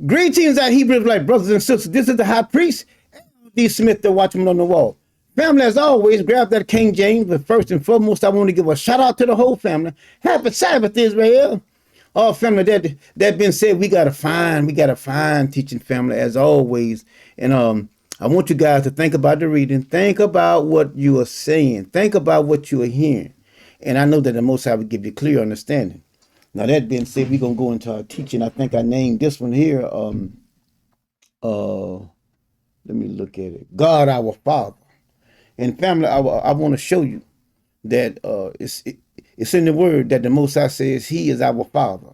Greetings, our Hebrew like brothers and sisters. This is the high priest, D. Smith, the watchman on the wall. Family, as always, grab that King James. But first and foremost, I want to give a shout out to the whole family. Happy Sabbath, Israel. Oh, family, that being said, we got a fine teaching family as always. And I want you guys to think about the reading. Think about what you are saying. Think about what you are hearing. And I know that the Most High will give you clear understanding. Now, that being said, we're going to go into our teaching. I think I named this one here, let me look at it. God, our Father. And family, I want to show you that it's in the word that the Most High says he is our Father.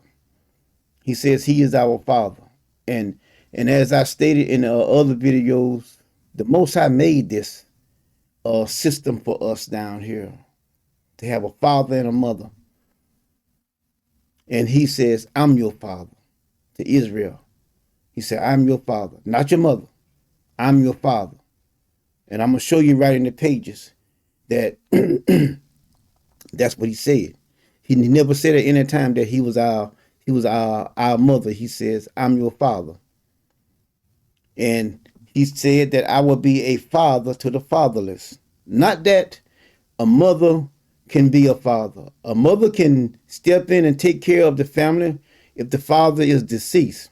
He says he is our Father. And as I stated in other videos, the Most High made this system for us down here to have a father and a mother. And he says, I'm your father to Israel. He said, I'm your father, not your mother. I'm your father. And I'm going to show you right in the pages that that's what he said. He never said at any time that he was our mother. He says, I'm your father. And he said that I will be a father to the fatherless. Not that a mother can be a father. A mother can step in and take care of the family if the father is deceased.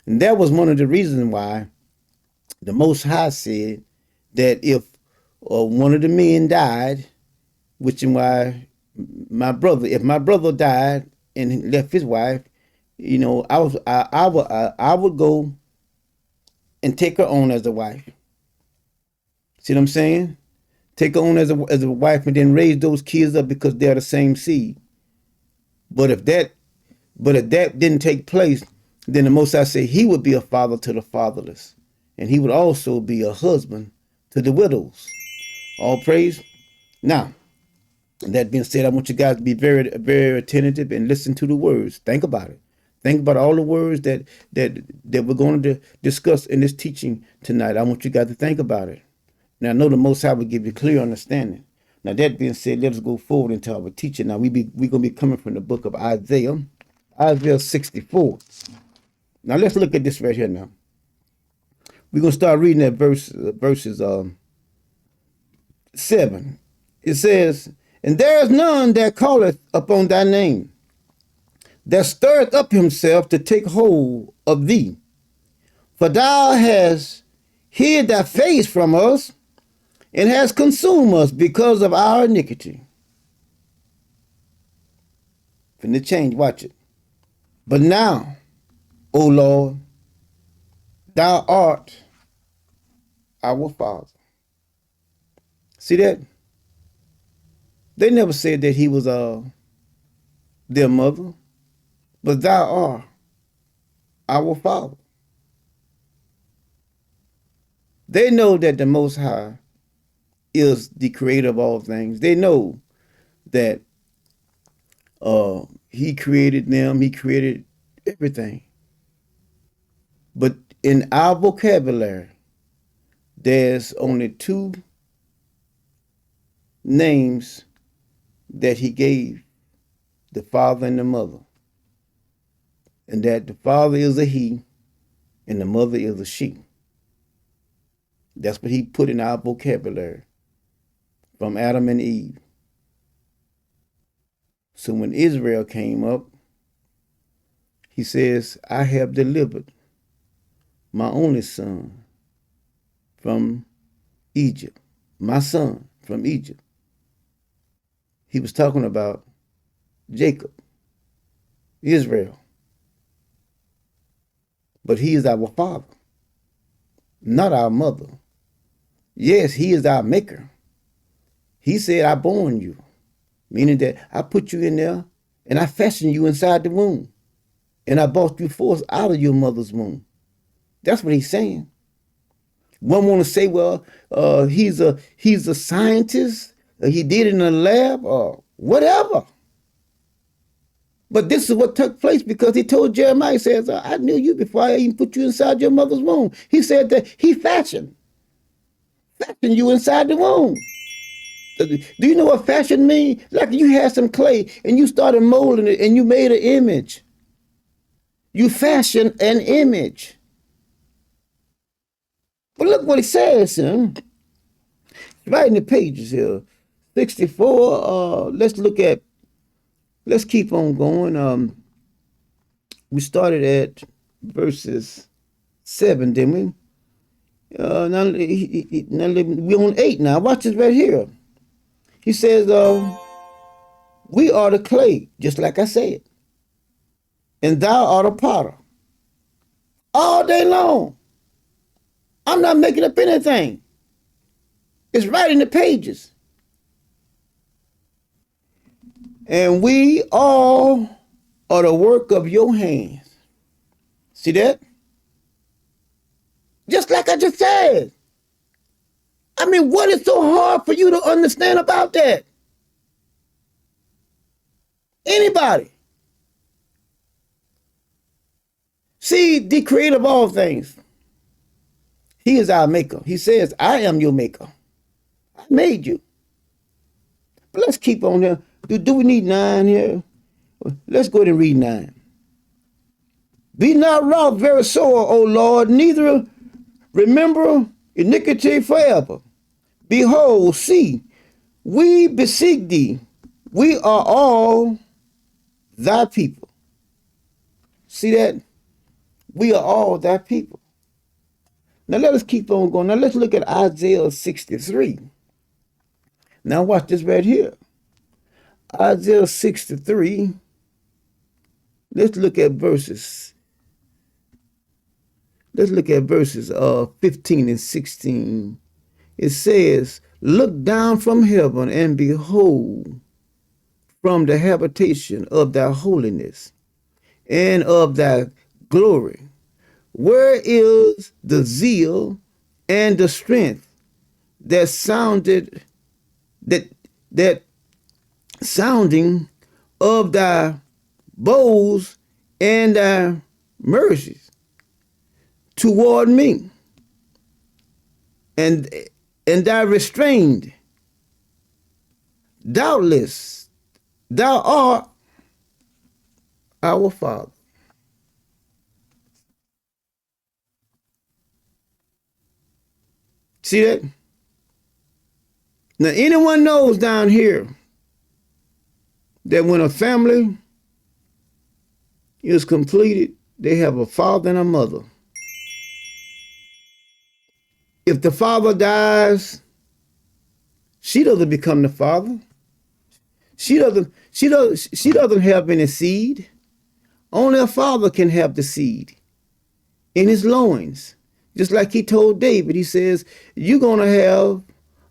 And that was one of the reasons why the Most High said that if one of the men died, which is why if my brother died and left his wife, you know, I would go and take her on as a wife. See what I'm saying? Take her on as a wife and then raise those kids up because they're the same seed. But if that didn't take place, then the Most High said he would be a father to the fatherless. And he would also be a husband to the widows. All praise. Now, that being said, I want you guys to be very, very attentive and listen to the words. Think about it. Think about all the words that we're going to discuss in this teaching tonight. I want you guys to think about it. Now, I know the Most High will give you clear understanding. Now, that being said, let us go forward into our teaching. Now, we're going to be coming from the book of Isaiah 64. Now, let's look at this right here now. We're going to start reading at verses 7. It says, and there is none that calleth upon thy name, that stirreth up himself to take hold of thee. For thou hast hid thy face from us, and has consumed us because of our iniquity. Finna change, watch it. But now, O Lord, thou art our Father. See that? They never said that he was their mother, but thou art our Father. They know that the Most High is the creator of all things. They know that he created them, he created everything. But in our vocabulary, there's only two names that he gave the father and the mother. And that the father is a he and the mother is a she. That's what he put in our vocabulary from Adam and Eve. So when Israel came up, he says, I have delivered my only son from Egypt, my son from Egypt. He was talking about Jacob, Israel. But he is our father, not our mother. Yes, he is our maker. He said, I born you, meaning that I put you in there and I fashioned you inside the womb. And I brought you forth out of your mother's womb. That's what he's saying. One want to say, well, he's a scientist. He did it in a lab or whatever. But this is what took place because he told Jeremiah, he says, I knew you before I even put you inside your mother's womb. He said that he fashioned you inside the womb. Do you know what fashion means? Like you had some clay and you started molding it and you made an image. You fashion an image. But look what he says here. Right in the pages here. 64. Let's keep on going. We started at verses 7, didn't we? Now we're on 8 now. Watch this right here. He says, we are the clay, just like I said, and thou art a potter. All day long. I'm not making up anything. It's right in the pages. And we all are the work of your hands. See that? Just like I just said. I mean, what is so hard for you to understand about that? Anybody? See, the creator of all things. He is our maker. He says, I am your maker. I made you. But let's keep on here. Do we need 9 here? Let's go ahead and read 9. Be not wroth very sore, O Lord, neither remember iniquity forever. Behold, see, we beseech thee, we are all thy people. See that? We are all thy people. Now let us keep on going. Now let's look at Isaiah 63. Now watch this right here. Isaiah 63. Let's look at verses. Let's look at verses 15 and 16. It says, look down from heaven and behold from the habitation of thy holiness and of thy glory. Where is the zeal and the strength that sounded that sounding of thy bows and thy mercies toward me, and thou restrained? Doubtless thou art our Father. See that? Now anyone knows down here that when a family is completed, they have a father and a mother. If the father dies, she doesn't become the father. She doesn't have any seed. Only a father can have the seed in his loins. Just like he told David, he says, you're going to have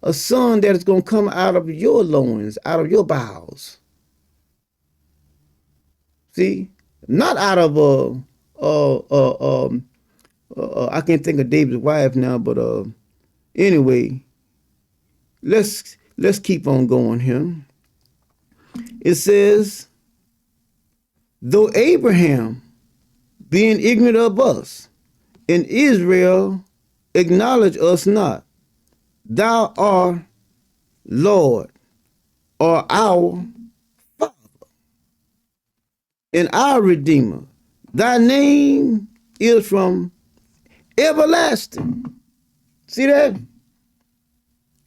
a son that is going to come out of your loins, out of your bowels. See, not out of I can't think of David's wife now, but anyway, let's keep on going here. It says, though Abraham, being ignorant of us, and Israel acknowledge us not, thou art Lord, or our Father, and our Redeemer. Thy name is from everlasting. See that?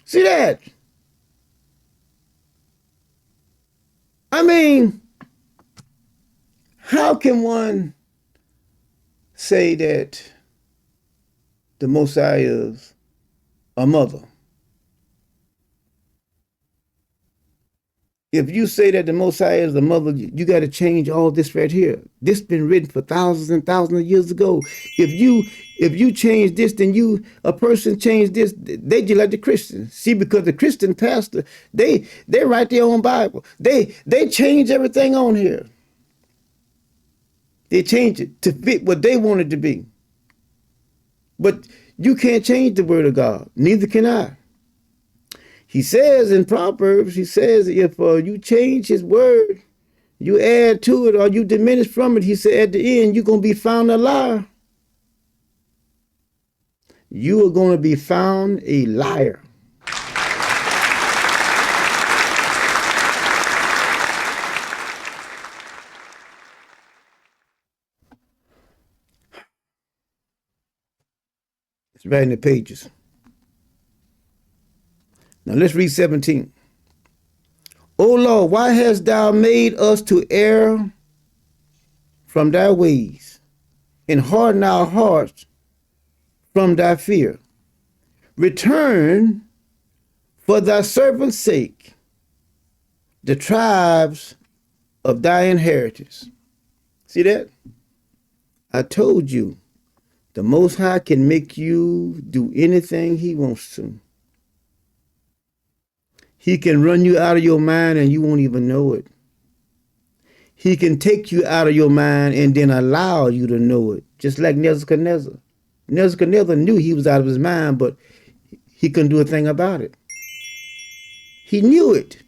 See that? I mean, how can one say that the Messiah is a mother? If you say that the Messiah is the mother, you got to change all this right here. This has been written for thousands and thousands of years ago. If you change this, then a person changed this. They just like the Christians. See, because the Christian pastor, they write their own Bible. They change everything on here. They change it to fit what they want it to be. But you can't change the word of God. Neither can I. He says in Proverbs, he says, if you change his word, you add to it or you diminish from it, he said at the end, you're going to be found a liar. You are going to be found a liar. It's right in the pages. Now let's read 17. O Lord, why hast thou made us to err from thy ways, and harden our hearts from thy fear? Return for thy servant's sake the tribes of thy inheritance. See that? I told you, the Most High can make you do anything he wants to. He can run you out of your mind and you won't even know it. He can take you out of your mind and then allow you to know it. Just like Nebuchadnezzar. Nebuchadnezzar knew he was out of his mind, but he couldn't do a thing about it. He knew it.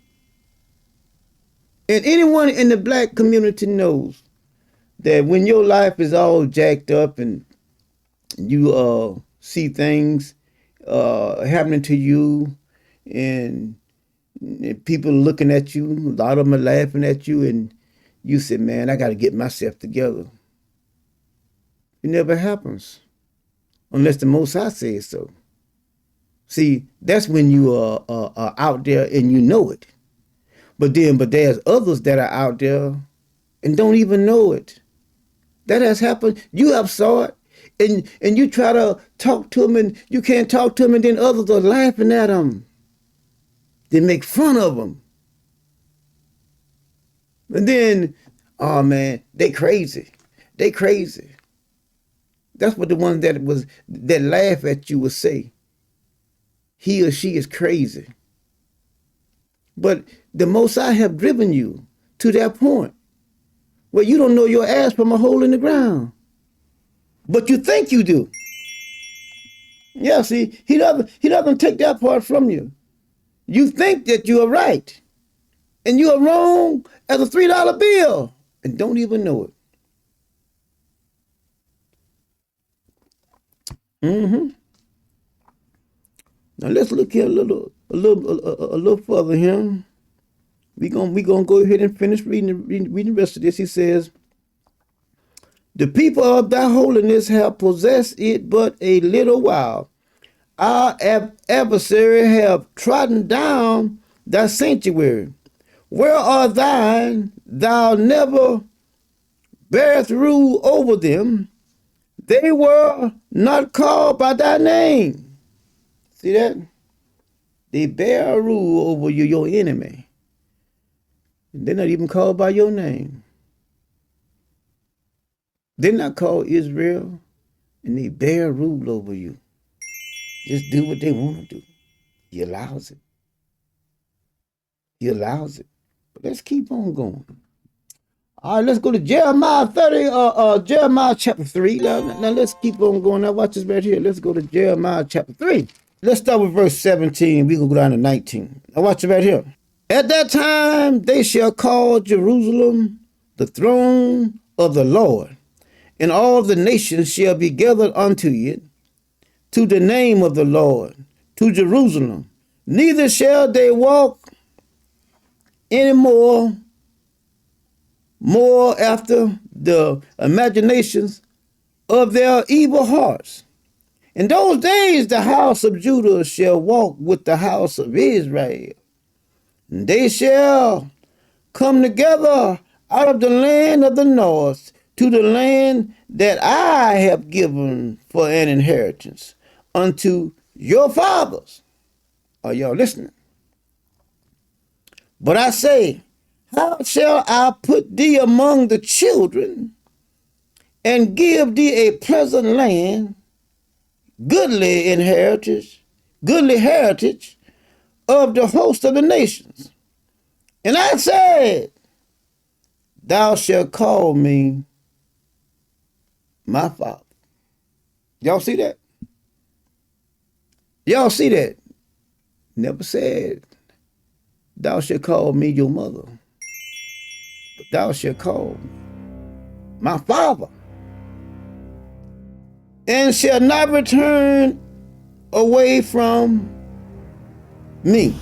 And anyone in the black community knows that when your life is all jacked up and you see things happening to you and people looking at you, a lot of them are laughing at you, and you say, man, I got to get myself together. It never happens unless the Most High says so. See, that's when you are out there and you know it. But there's others that are out there and don't even know it. That has happened. You have saw it, and you try to talk to them and you can't talk to them, and then others are laughing at them. They make fun of them. And then, oh man, they crazy. They crazy. That's what the ones that laugh at you will say. He or she is crazy. But the Most High have driven you to that point where you don't know your ass from a hole in the ground. But you think you do. Yeah, see, he doesn't take that part from you. You think that you are right, and you are wrong as a $3 bill, and don't even know it. Now let's look here a little further here. We gonna go ahead and finish reading the rest of this. He says, the people of thy holiness have possessed it but a little while. Our adversary have trodden down thy sanctuary. Where are thine? Thou never bearest rule over them. They were not called by thy name. See that? They bear rule over you, your enemy. They're not even called by your name. They're not called Israel, and they bear rule over you. Just do what they want to do. He allows it. He allows it. But let's keep on going. All right, let's go to Jeremiah Jeremiah chapter 3. Now let's keep on going. Now watch this right here. Let's go to Jeremiah chapter 3. Let's start with verse 17. We're going to go down to 19. Now watch it right here. At that time they shall call Jerusalem the throne of the Lord, and all the nations shall be gathered unto it, to the name of the Lord, to Jerusalem. Neither shall they walk any more after the imaginations of their evil hearts. In those days the house of Judah shall walk with the house of Israel. And they shall come together out of the land of the north to the land that I have given for an inheritance unto your fathers. Are y'all listening? But I say, how shall I put thee among the children and give thee a pleasant land, goodly heritage of the host of the nations? And I said, thou shalt call me my father. Y'all see that? Y'all see that? Never said, thou shalt call me your mother, but thou shalt call my father, and shall not return away from me.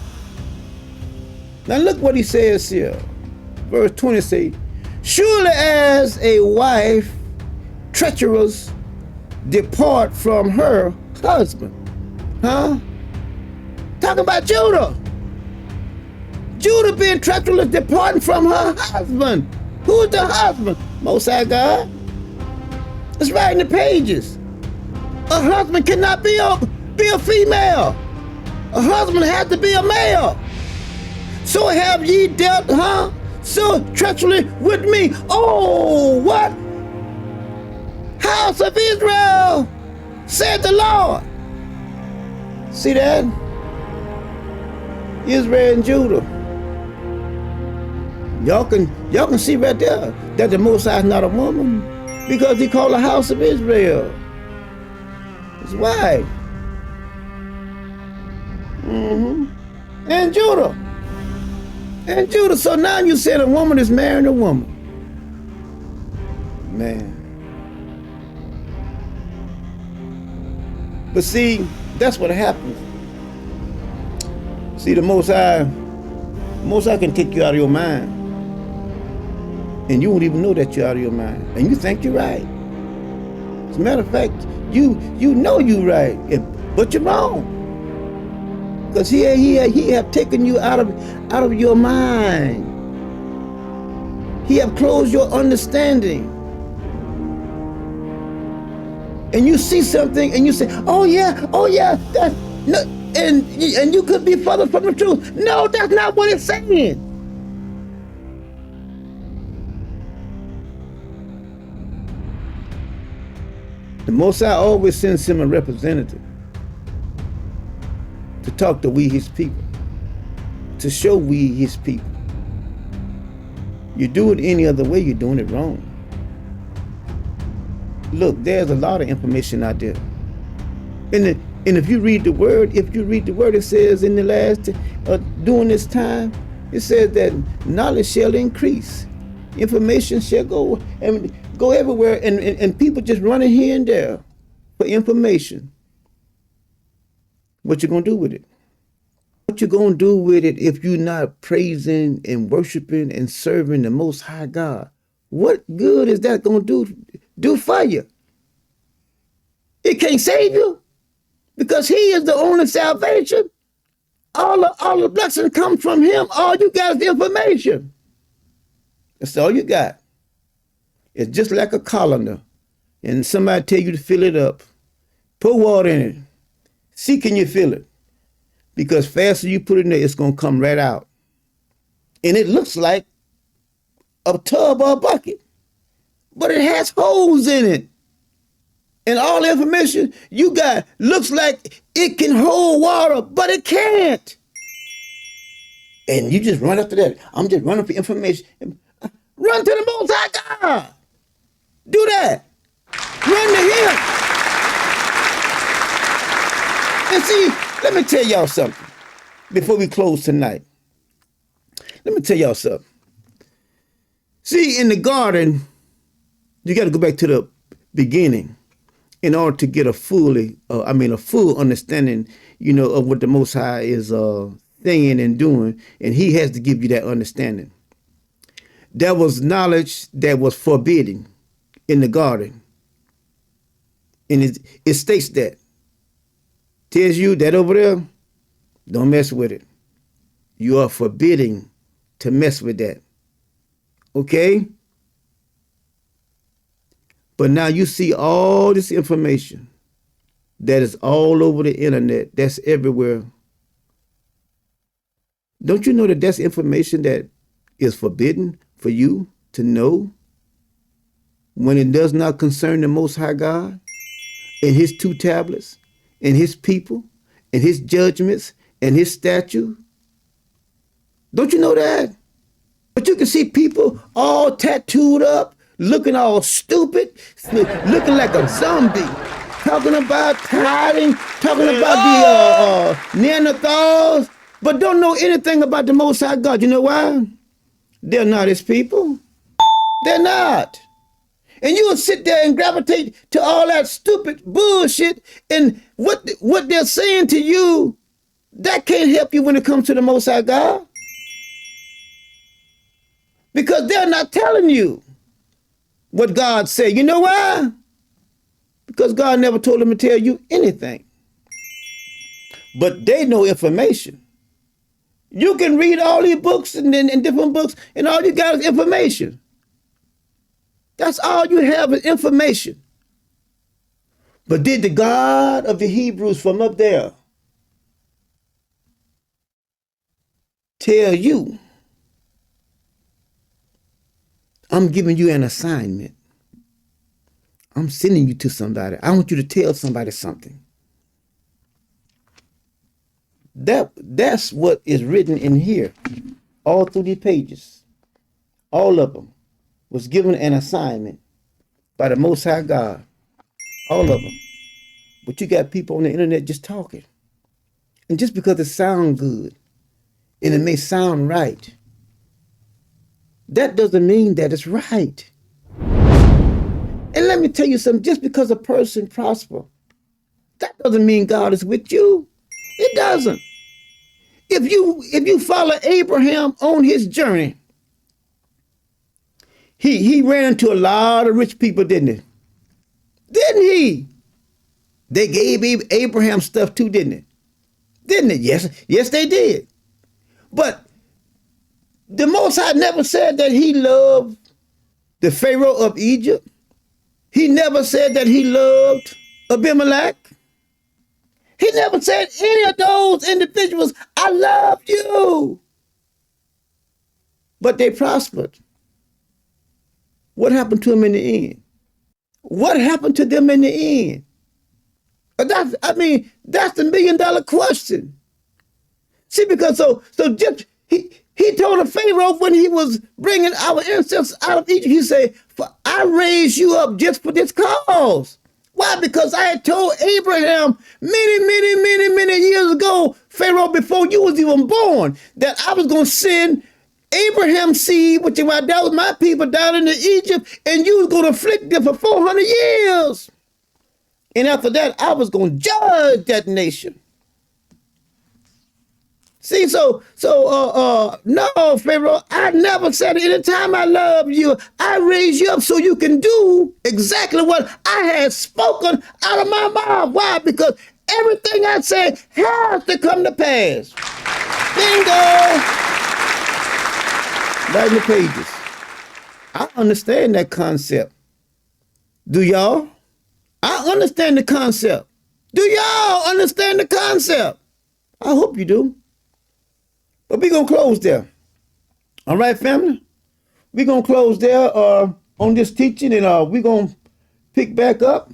Now look what he says here. Verse 20 say, surely as a wife treacherous depart from her husband. Huh? Talking about Judah. Judah being treacherous, departing from her husband. Who's the husband? Most High God. It's right in the pages. A husband cannot be a female. A husband has to be a male. So have ye dealt, so treacherously with me. Oh, what? House of Israel, said the Lord. See that? Israel and Judah. Y'all can see right there that the Most High is not a woman, because he called the house of Israel. His wife. And Judah. And Judah. So now you said a woman is marrying a woman. Man. But see, that's what happens. See, the Most High can take you out of your mind. And you won't even know that you're out of your mind. And you think you're right. As a matter of fact, you know you're right, but you're wrong. Because he have taken you out of your mind. He have closed your understanding. And you see something and you say, oh yeah, that's no, and you could be further from the truth. No, that's not what it's saying. The Most High always sends him a representative to talk to we his people, to show we his people. You do it any other way, you're doing it wrong. Look, there's a lot of information out there. And if you read the word, it says in the last, during this time, it says that knowledge shall increase. Information shall go everywhere, and people just running here and there for information. What you gonna do with it? What you gonna do with it if you're not praising and worshiping and serving the Most High God? What good is that gonna do for you? It can't save you, because he is the only salvation. All the blessings come from him. All you got is information. That's all you got. It's just like a colander, and somebody tell you to fill it up. Put water in it. See, can you fill it? Because faster you put it in there, it's gonna come right out. And it looks like a tub or a bucket, but it has holes in it. And all the information you got looks like it can hold water, but it can't. And you just run after that. I'm just running for information. Run to the Most High God. Do that. Run to him. And see, let me tell y'all something before we close tonight. Let me tell y'all something. See, in the garden, you got to go back to the beginning in order to get a full understanding, of what the Most High is saying and doing, and he has to give you that understanding. There was knowledge that was forbidden in the garden, and it states that. Tells you that over there, don't mess with it. You are forbidding to mess with that. Okay? But now you see all this information that is all over the internet, that's everywhere. Don't you know that that's information that is forbidden for you to know when it does not concern the Most High God and his two tablets and his people and his judgments and his statute? Don't you know that? But you can see people all tattooed up, looking all stupid, looking like a zombie, talking about tithing, talking about the Neanderthals, but don't know anything about the Most High God. You know why? They're not his people. They're not. And you will sit there and gravitate to all that stupid bullshit, and what they're saying to you, that can't help you when it comes to the Most High God. Because they're not telling you what God said. You know why? Because God never told them to tell you anything. but they know information. You can read all these books and different books, and all you got is information. That's all you have is information. But did the God of the Hebrews from up there tell you, I'm giving you an assignment. I'm sending you to somebody. I want you to tell somebody something. That's what is written in here. All through these pages. All of them was given an assignment by the Most High God. All of them. But you got people on the internet just talking. And just because it sounds good and it may sound right, that doesn't mean that it's right. And let me tell you something, just because a person prosper, that doesn't mean God is with you. It doesn't. If you follow Abraham on his journey, he ran into a lot of rich people, didn't he? Didn't he? They gave Abraham stuff too, didn't it? Didn't it? Yes, they did. But the Most High never said that he loved the Pharaoh of Egypt. He never said that he loved Abimelech. He never said any of those individuals, I love you. But they prospered. What happened to them in the end? What happened to them in the end? That's the $1 million question. See, because so just he told the Pharaoh when he was bringing our ancestors out of Egypt, he said, "For I raised you up just for this cause." Why? Because I had told Abraham many years ago, Pharaoh, before you was even born, that I was going to send Abraham's seed, which that was my people down into Egypt, and you was going to afflict them for 400 years. And after that, I was going to judge that nation. See, no, Pharaoh, I never said it. Anytime I love you, I raise you up so you can do exactly what I had spoken out of my mouth. Why? Because everything I say has to come to pass. Bingo! Right in the pages. I understand that concept. Do y'all? I understand the concept. Do y'all understand the concept? I hope you do. But we're going to close there. All right, family? We're going to close there on this teaching, and we're going to pick back up.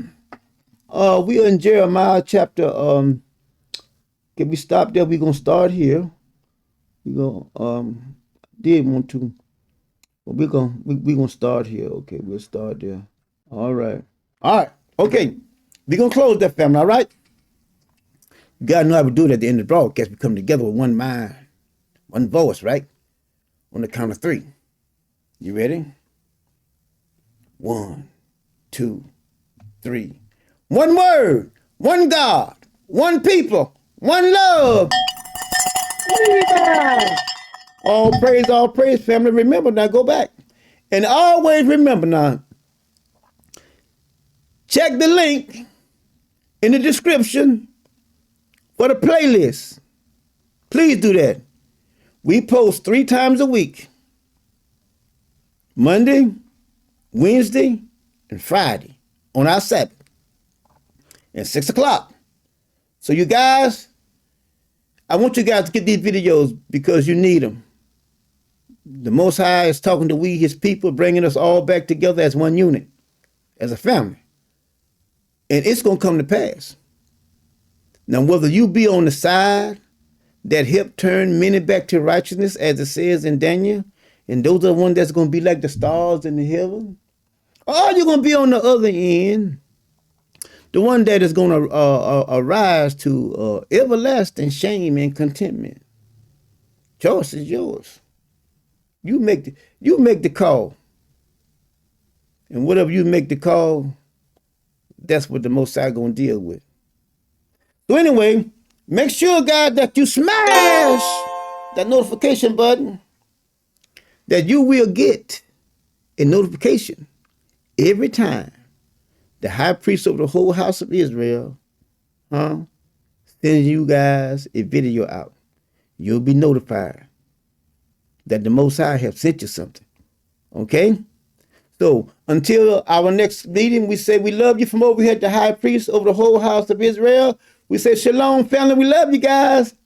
We're in Jeremiah chapter, can we stop there? We're going to start here. We're going did want to, but we're going to start here. Okay, we'll start there. All right. Okay. We're going to close that, family, all right? You got to know how we do it at the end of the broadcast. We come together with one mind. One voice, right? On the count of 3. You ready? 1, 2, 3. One word, one God, one people, one love. All praise, family. Remember now, go back. And always remember now, check the link in the description for the playlist. Please do that. We post 3 times a week. Monday, Wednesday, and Friday on our Sabbath at 6 o'clock. So you guys, I want you guys to get these videos because you need them. The Most High is talking to we, his people, bringing us all back together as one unit, as a family. And it's going to come to pass. Now, whether you be on the side that help turn many back to righteousness, as it says in Daniel, and those are the ones that's going to be like the stars in the heaven, or you're going to be on the other end, the one that is going to arise to everlasting shame and contentment. Choice is yours. You make the call, and whatever you make the call, that's what the Most High going to deal with. So anyway, make sure, guys, that you smash that notification button, that you will get a notification every time the high priest of the whole house of Israel send you guys a video out, you'll be notified that the Most High have sent you something. Okay? So until our next meeting, we say we love you from over here at the high priest over the whole house of Israel. We say shalom, family. We love you guys.